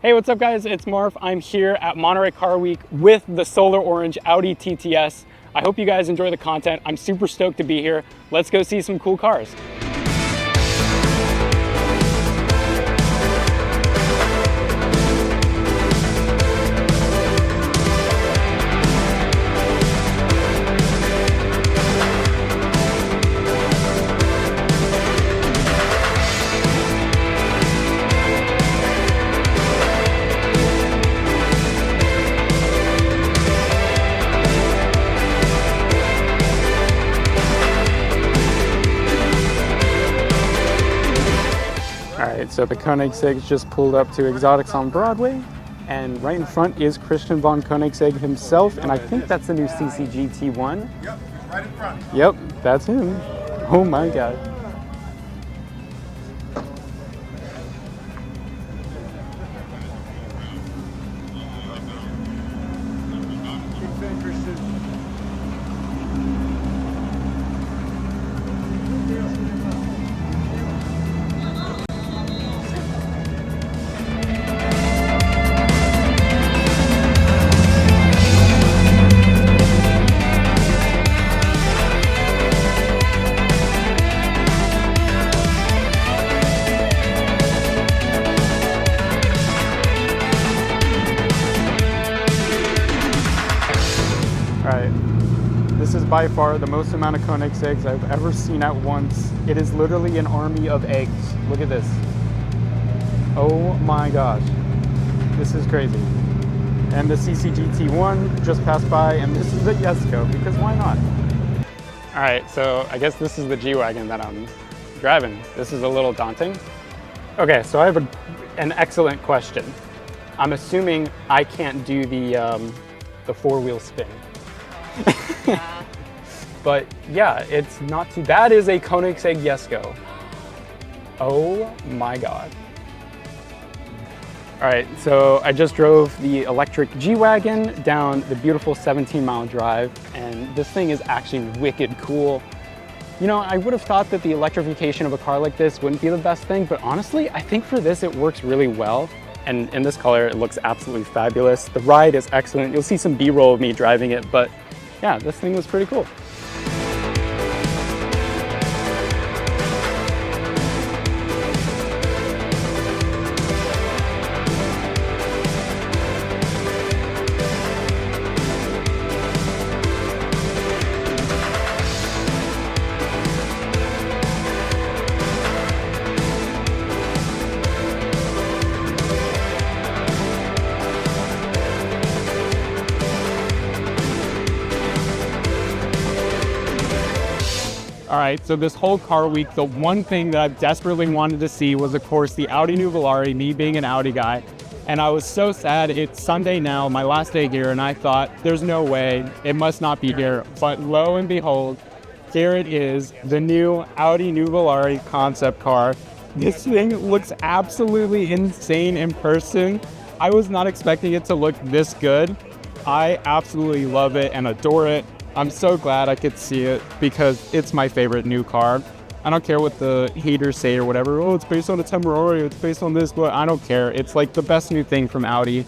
Hey, what's up guys? It's Marv. I'm here at Monterey Car Week with the Solar Orange Audi TTS. I hope you guys enjoy the content. I'm super stoked to be here. Let's go see some cool cars. Alright, so the Koenigsegg just pulled up to Exotics on Broadway, and right in front is Christian von Koenigsegg himself, and I think that's the new CCG T1. Yep, right in front. Yep, that's him. Oh my god. Alright, this is by far the most amount of Koenigseggs I've ever seen at once. It is literally an army of eggs. Look at this. Oh my gosh. This is crazy. And the CCG T1 just passed by, and this is the Jesko, because why not? Alright, so I guess this is the G-Wagon that I'm driving. This is a little daunting. Okay, so I have an excellent question. I'm assuming I can't do the four-wheel spin. But yeah, it's not too bad. Is a Koenigsegg Jesko. Oh my god. Alright, so I just drove the electric G-Wagon down the beautiful 17-mile drive, and this thing is actually wicked cool. You know, I would have thought that the electrification of a car like this wouldn't be the best thing, but honestly, I think for this it works really well. And in this color, it looks absolutely fabulous. The ride is excellent. You'll see some B-roll of me driving it, but yeah, this thing was pretty cool. All right, so this whole car week, the one thing that I desperately wanted to see was, of course, the Audi Nuvolari, me being an Audi guy. And I was so sad. It's Sunday now, my last day here, and I thought, there's no way, it must not be here. But lo and behold, here it is, the new Audi Nuvolari concept car. This thing looks absolutely insane in person. I was not expecting it to look this good. I absolutely love it and adore it. I'm so glad I could see it because it's my favorite new car. I don't care what the haters say or whatever. Oh, it's based on a Temporary, it's based on this, but I don't care. It's like the best new thing from Audi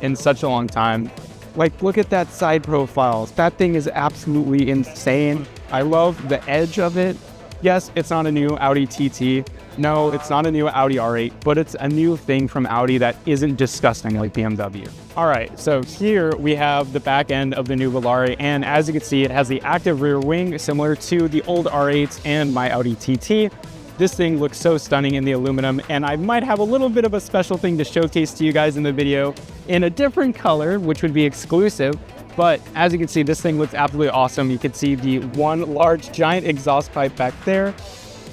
in such a long time. Like, look at that side profiles. That thing is absolutely insane. I love the edge of it. Yes, it's not a new Audi TT. No, it's not a new Audi R8, but it's a new thing from Audi that isn't disgusting like BMW. All right, so here we have the back end of the Nuvolari, and as you can see, it has the active rear wing similar to the old R8s and my Audi TT. This thing looks so stunning in the aluminum, and I might have a little bit of a special thing to showcase to you guys in the video in a different color, which would be exclusive. But as you can see, this thing looks absolutely awesome. You can see the one large giant exhaust pipe back there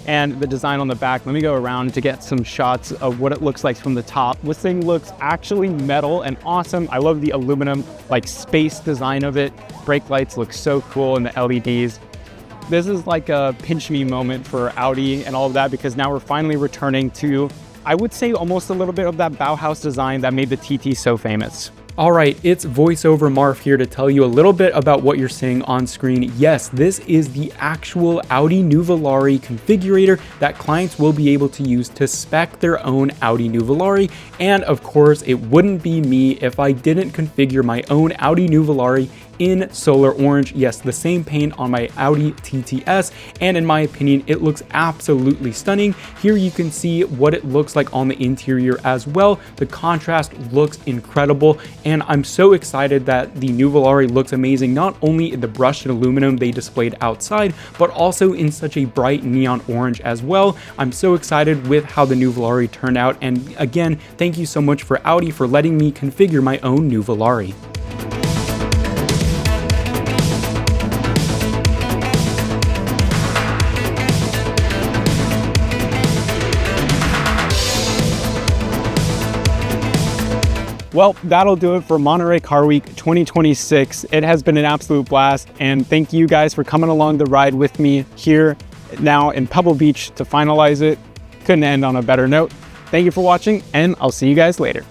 and the design on the back. Let me go around to get some shots of what it looks like from the top. This thing looks actually metal and awesome. I love the aluminum, like space design of it. Brake lights look so cool, and the LEDs. This is like a pinch me moment for Audi and all of that, because now we're finally returning to, I would say, almost a little bit of that Bauhaus design that made the TT so famous. All right, it's VoiceOver Marv here to tell you a little bit about what you're seeing on screen. Yes, this is the actual Audi Nuvolari configurator that clients will be able to use to spec their own Audi Nuvolari. And of course, it wouldn't be me if I didn't configure my own Audi Nuvolari in Solar Orange. Yes, the same paint on my Audi TTS, and in my opinion, it looks absolutely stunning. Here you can see what it looks like on the interior as well. The contrast looks incredible, and I'm so excited that the Nuvolari looks amazing, not only in the brushed aluminum they displayed outside, but also in such a bright neon orange as well. I'm so excited with how the Nuvolari turned out, and again, thank you so much for Audi for letting me configure my own Nuvolari. Well, that'll do it for Monterey Car Week 2026. It has been an absolute blast, and thank you guys for coming along the ride with me here now in Pebble Beach to finalize it. Couldn't end on a better note. Thank you for watching, and I'll see you guys later.